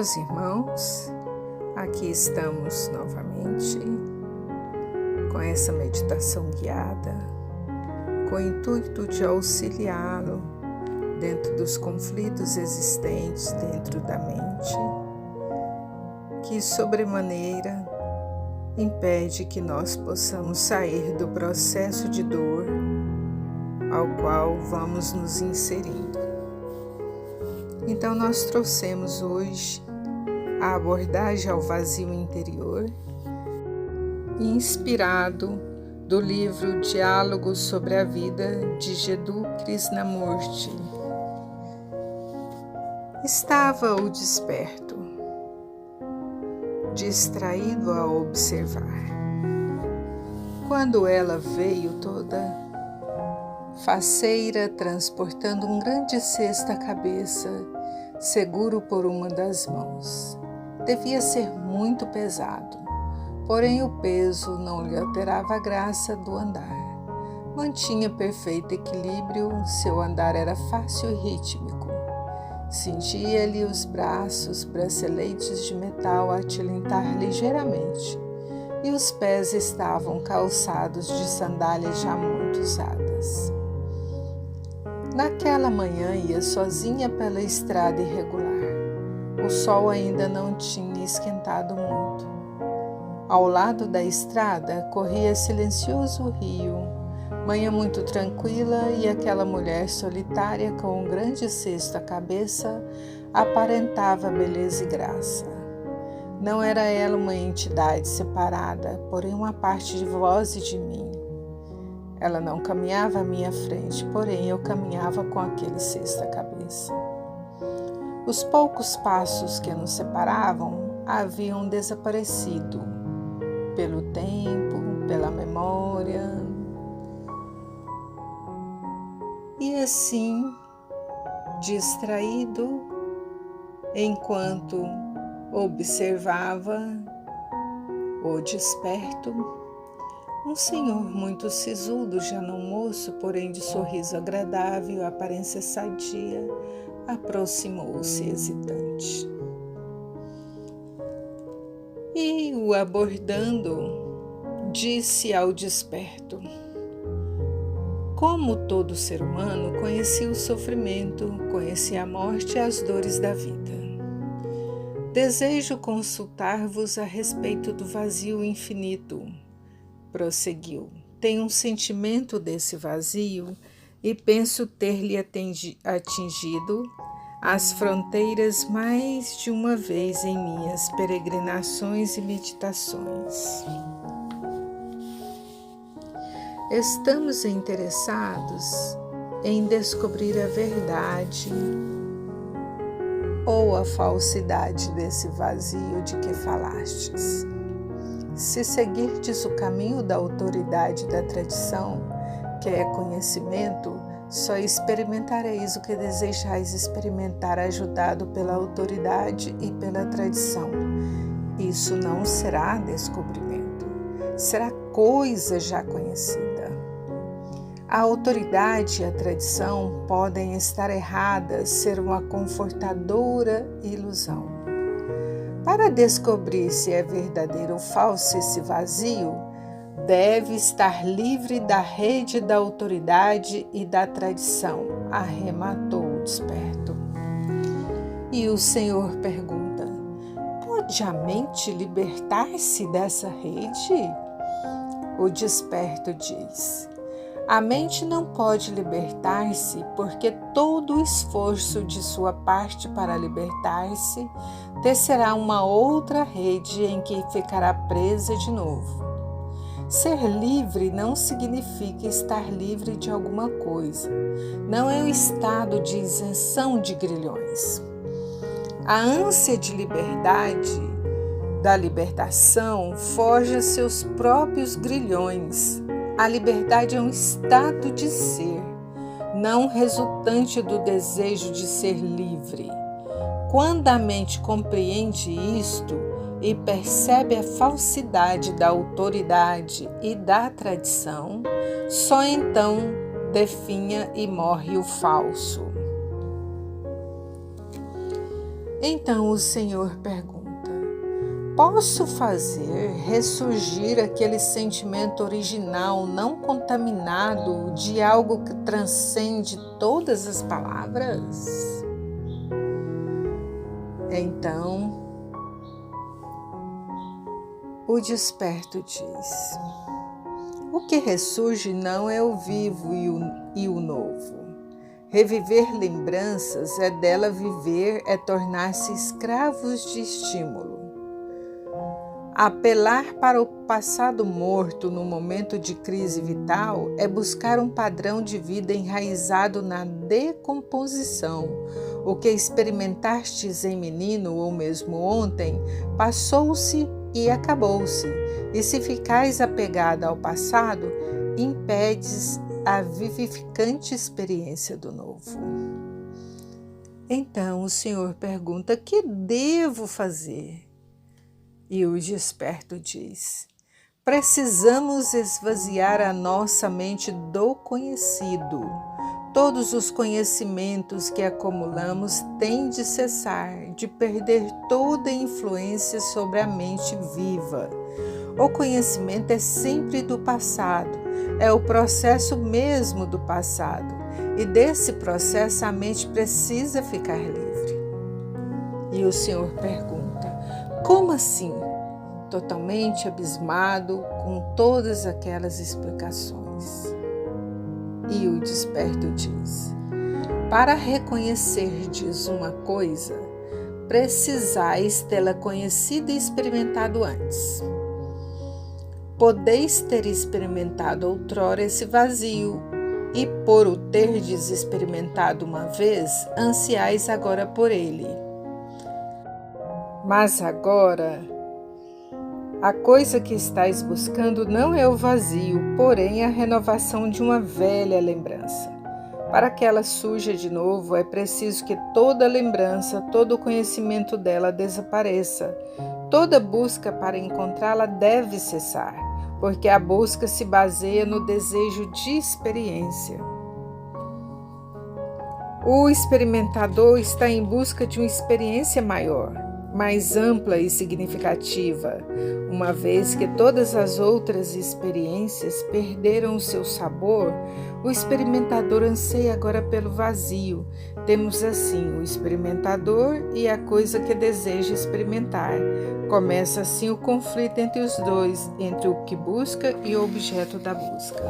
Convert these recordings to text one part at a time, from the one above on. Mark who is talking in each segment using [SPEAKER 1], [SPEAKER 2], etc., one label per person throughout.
[SPEAKER 1] Meus irmãos, aqui estamos novamente com essa meditação guiada, com o intuito de auxiliá-lo dentro dos conflitos existentes dentro da mente, que sobremaneira impede que nós possamos sair do processo de dor ao qual vamos nos inserindo. Então nós trouxemos hoje a abordagem ao vazio interior, inspirado do livro Diálogos sobre a Vida de Jiddu Krishnamurti. Estava o desperto, distraído a observar, quando ela veio toda faceira, transportando um grande cesto à cabeça, seguro por uma das mãos. Devia ser muito pesado, porém o peso não lhe alterava a graça do andar. Mantinha perfeito equilíbrio, seu andar era fácil e rítmico. Sentia-lhe os braços, braceletes de metal a tilintar ligeiramente, e os pés estavam calçados de sandálias já muito usadas. Naquela manhã ia sozinha pela estrada irregular. O sol ainda não tinha esquentado muito. Ao lado da estrada corria silencioso rio, manhã muito tranquila, e aquela mulher solitária com um grande cesto à cabeça aparentava beleza e graça. Não era ela uma entidade separada, porém uma parte de vós e de mim. Ela não caminhava à minha frente, porém eu caminhava com aquele cesto à cabeça. Os poucos passos que nos separavam haviam desaparecido pelo tempo, pela memória. E assim, distraído, enquanto observava o desperto, um senhor muito sisudo, já não moço, porém de sorriso agradável, aparência sadia, aproximou-se hesitante. E o abordando, disse ao desperto: como todo ser humano, conhecia o sofrimento, conhecia a morte e as dores da vida. Desejo consultar-vos a respeito do vazio infinito. Prosseguiu. Tenho um sentimento desse vazio e penso ter-lhe atingido as fronteiras mais de uma vez em minhas peregrinações e meditações. Estamos interessados em descobrir a verdade ou a falsidade desse vazio de que falastes. Se seguirdes o caminho da autoridade da tradição, que é conhecimento, só experimentareis o que desejais experimentar, ajudado pela autoridade e pela tradição. Isso não será descobrimento, será coisa já conhecida. A autoridade e a tradição podem estar erradas, ser uma confortadora ilusão. Para descobrir se é verdadeiro ou falso esse vazio, deve estar livre da rede da autoridade e da tradição, arrematou o desperto. E o Senhor pergunta: pode a mente libertar-se dessa rede? O desperto diz: a mente não pode libertar-se, porque todo o esforço de sua parte para libertar-se tecerá uma outra rede em que ficará presa de novo. Ser livre não significa estar livre de alguma coisa. Não é um estado de isenção de grilhões. A ânsia de liberdade, da libertação, forja seus próprios grilhões. A liberdade é um estado de ser, não resultante do desejo de ser livre. Quando a mente compreende isto e percebe a falsidade da autoridade e da tradição, só então definha e morre o falso. Então o Senhor pergunta: posso fazer ressurgir aquele sentimento original não contaminado de algo que transcende todas as palavras? Então o desperto diz: o que ressurge não é o vivo e o novo. Reviver lembranças é dela viver, é tornar-se escravos de estímulo. Apelar para o passado morto no momento de crise vital é buscar um padrão de vida enraizado na decomposição. O que experimentastes em menino ou mesmo ontem passou-se e acabou-se. E se ficais apegada ao passado, impedes a vivificante experiência do novo. Então o Senhor pergunta: que devo fazer? E o desperto diz: precisamos esvaziar a nossa mente do conhecido. Todos os conhecimentos que acumulamos têm de cessar, de perder toda influência sobre a mente viva. O conhecimento é sempre do passado, é o processo mesmo do passado, e desse processo a mente precisa ficar livre. E o Senhor pergunta: como assim? Totalmente abismado com todas aquelas explicações. E o desperto diz: para reconhecerdes uma coisa, precisais tê-la conhecido e experimentado antes. Podeis ter experimentado outrora esse vazio, e por o terdes experimentado uma vez, ansiais agora por ele. Mas agora, a coisa que estáis buscando não é o vazio, porém a renovação de uma velha lembrança. Para que ela surja de novo, é preciso que toda lembrança, todo o conhecimento dela desapareça. Toda busca para encontrá-la deve cessar, porque a busca se baseia no desejo de experiência. O experimentador está em busca de uma experiência maior, mais ampla e significativa, uma vez que todas as outras experiências perderam o seu sabor. O experimentador anseia agora pelo vazio. Temos assim o experimentador e a coisa que deseja experimentar. Começa assim o conflito entre os dois, entre o que busca e o objeto da busca.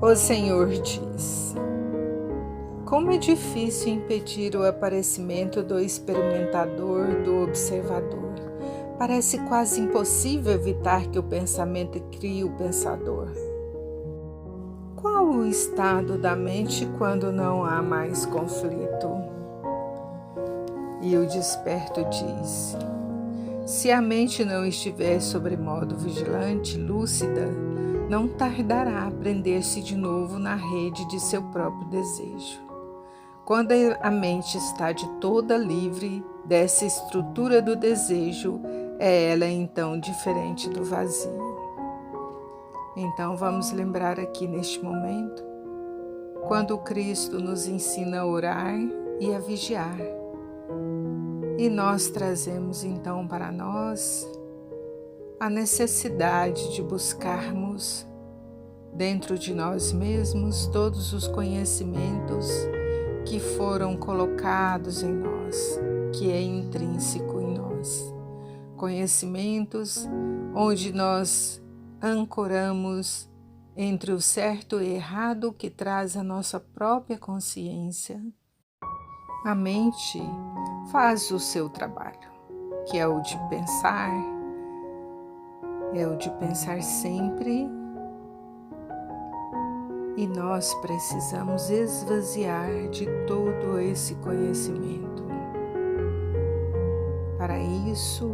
[SPEAKER 1] O Senhor diz: como é difícil impedir o aparecimento do experimentador, do observador. Parece quase impossível evitar que o pensamento crie o pensador. Qual o estado da mente quando não há mais conflito? E o desperto diz: se a mente não estiver sobremodo vigilante, lúcida, não tardará a prender-se de novo na rede de seu próprio desejo. Quando a mente está de toda livre dessa estrutura do desejo, é ela então diferente do vazio. Então vamos lembrar aqui neste momento, quando Cristo nos ensina a orar e a vigiar. E nós trazemos então para nós a necessidade de buscarmos dentro de nós mesmos todos os conhecimentos que foram colocados em nós, que é intrínseco em nós. Conhecimentos onde nós ancoramos entre o certo e errado que traz a nossa própria consciência. A mente faz o seu trabalho, que é o de pensar, sempre. E nós precisamos esvaziar de todo esse conhecimento. Para isso,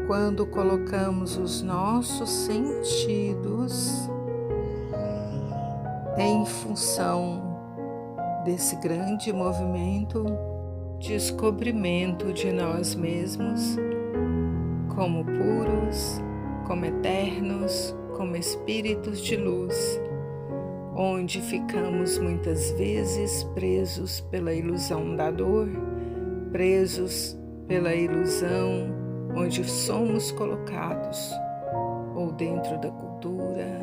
[SPEAKER 1] quando colocamos os nossos sentidos em função desse grande movimento de descobrimento de nós mesmos, como puros, como eternos, como espíritos de luz, onde ficamos muitas vezes presos pela ilusão da dor, presos pela ilusão onde somos colocados, ou dentro da cultura,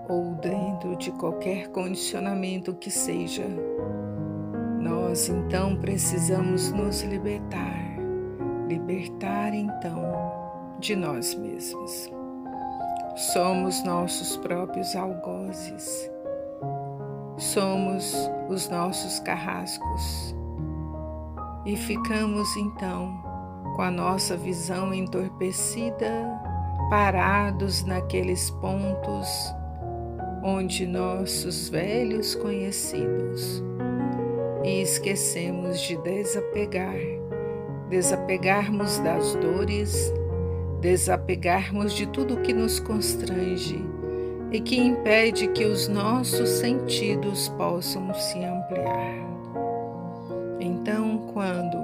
[SPEAKER 1] ou dentro de qualquer condicionamento que seja. Nós então precisamos nos libertar então de nós mesmos. Somos nossos próprios algozes, somos os nossos carrascos e ficamos então com a nossa visão entorpecida, parados naqueles pontos onde nossos velhos conhecidos, e esquecemos de desapegarmos das dores, desapegarmos de tudo que nos constrange e que impede que os nossos sentidos possam se ampliar. Então, quando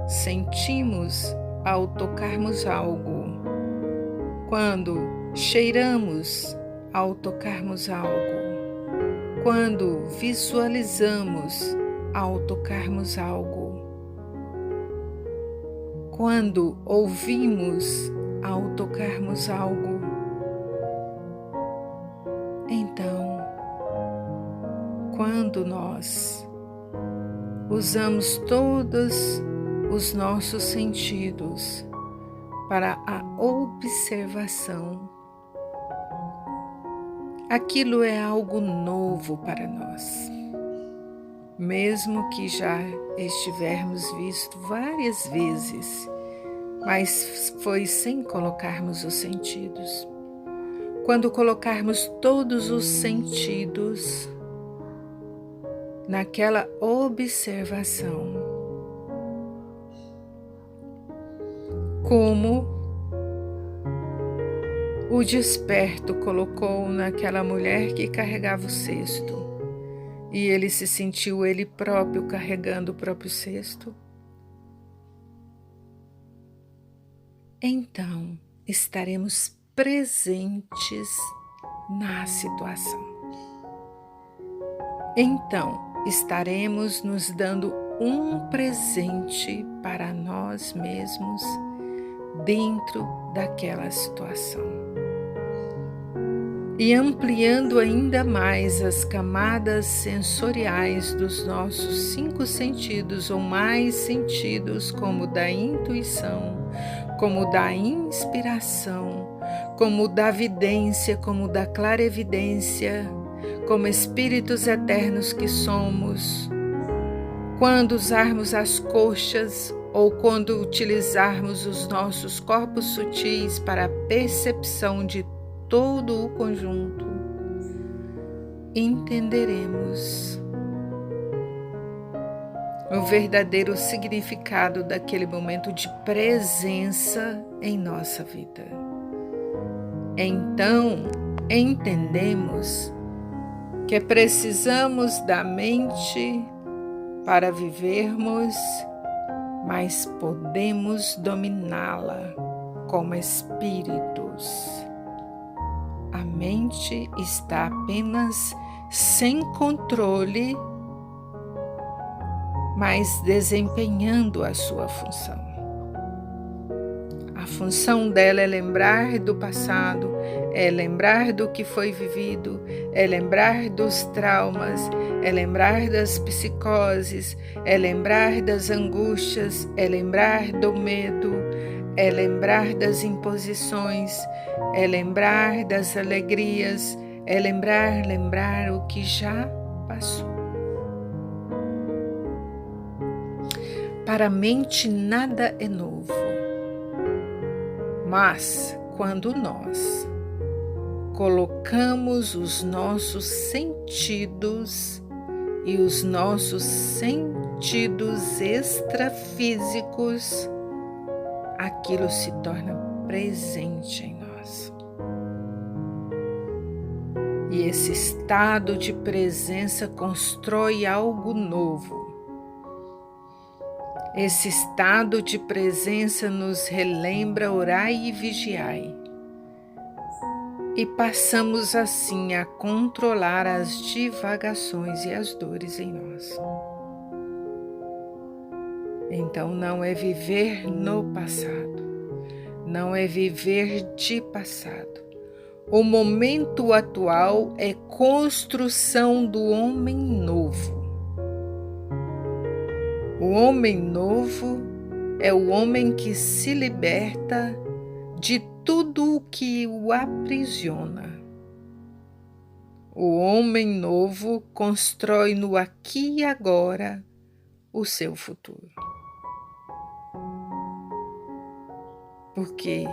[SPEAKER 1] sentimos ao tocarmos algo, quando cheiramos ao tocarmos algo, quando visualizamos ao tocarmos algo, quando ouvimos ao tocarmos algo, então, quando nós usamos todos os nossos sentidos para a observação, aquilo é algo novo para nós. Mesmo que já estivermos visto várias vezes, mas foi sem colocarmos os sentidos. Quando colocarmos todos os sentidos naquela observação, como o desperto colocou naquela mulher que carregava o cesto, e ele se sentiu ele próprio carregando o próprio cesto, então estaremos presentes na situação. Então estaremos nos dando um presente para nós mesmos dentro daquela situação. E ampliando ainda mais as camadas sensoriais dos nossos 5 sentidos ou mais sentidos, como o da intuição, como o da inspiração, como o da vidência, como o da clarevidência, como espíritos eternos que somos. Quando usarmos as coxas ou quando utilizarmos os nossos corpos sutis para a percepção de todo o conjunto, entenderemos o verdadeiro significado daquele momento de presença em nossa vida. Então, entendemos que precisamos da mente para vivermos, mas podemos dominá-la como espíritos. A mente está apenas sem controle, mas desempenhando a sua função. A função dela é lembrar do passado, é lembrar do que foi vivido, é lembrar dos traumas, é lembrar das psicoses, é lembrar das angústias, é lembrar do medo, é lembrar das imposições, é lembrar das alegrias, é lembrar o que já passou. Para a mente nada é novo, mas quando nós colocamos os nossos sentidos e os nossos sentidos extrafísicos, aquilo se torna presente em nós. E esse estado de presença constrói algo novo. Esse estado de presença nos relembra orai e vigiai. E passamos assim a controlar as divagações e as dores em nós. Então não é viver no passado, não é viver de passado. O momento atual é construção do homem novo. O homem novo é o homem que se liberta de tudo o que o aprisiona. O homem novo constrói no aqui e agora o seu futuro. Porque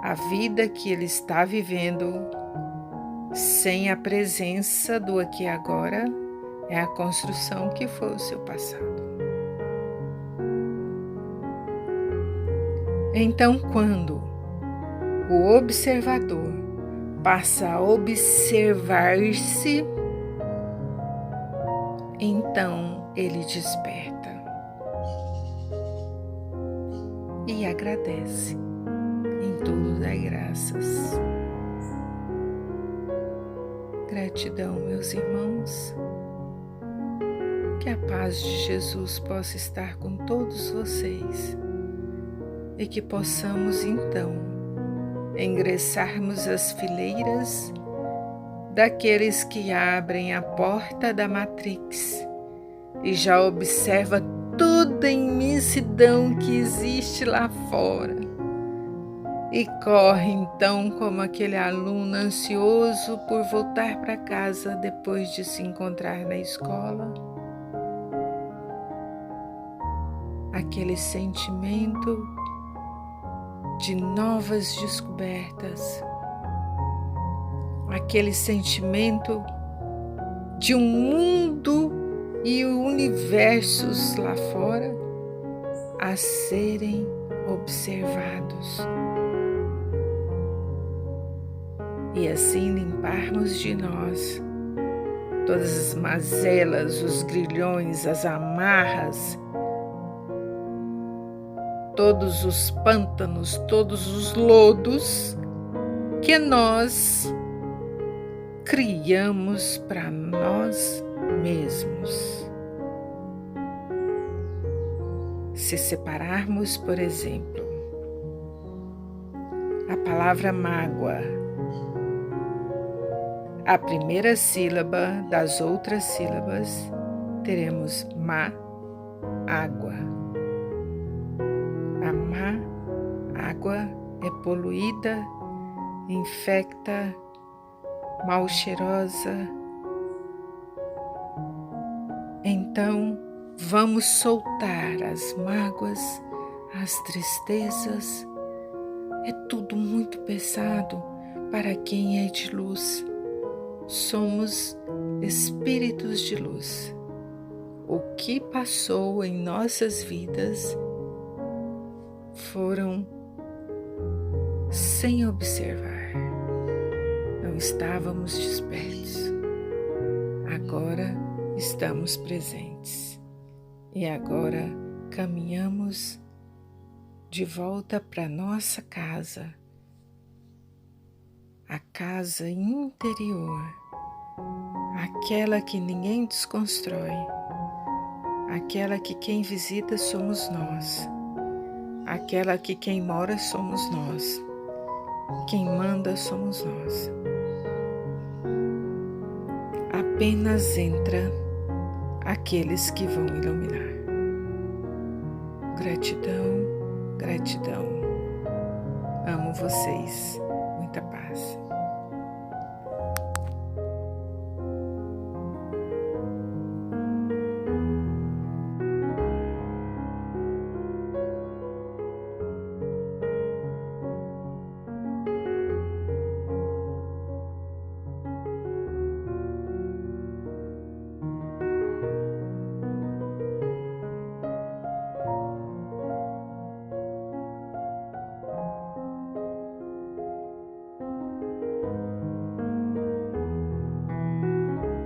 [SPEAKER 1] a vida que ele está vivendo sem a presença do aqui e agora é a construção que foi o seu passado. Então, quando o observador passa a observar-se, então ele desperta e agradece, em tudo dá graças. Gratidão, meus irmãos. Que a paz de Jesus possa estar com todos vocês e que possamos então ingressarmos as fileiras daqueles que abrem a porta da Matrix e já observa toda a imensidão que existe lá fora e corre então como aquele aluno ansioso por voltar para casa depois de se encontrar na escola. Aquele sentimento de novas descobertas, aquele sentimento de um mundo e universos lá fora a serem observados. E assim limparmos de nós todas as mazelas, os grilhões, as amarras, todos os pântanos, todos os lodos que nós criamos para nós mesmos. Se separarmos, por exemplo, a palavra mágoa, a primeira sílaba das outras sílabas, teremos má, água. A má água é poluída, infecta, mal cheirosa. Então, vamos soltar as mágoas, as tristezas. É tudo muito pesado para quem é de luz. Somos espíritos de luz. O que passou em nossas vidas foram sem observar. Não estávamos despertos. Agora estamos presentes. E agora caminhamos de volta para nossa casa, a casa interior, aquela que ninguém desconstrói, aquela que quem visita somos nós, aquela que quem mora somos nós, quem manda somos nós. Apenas entra aqueles que vão iluminar. Gratidão, gratidão. Amo vocês. Muita paz.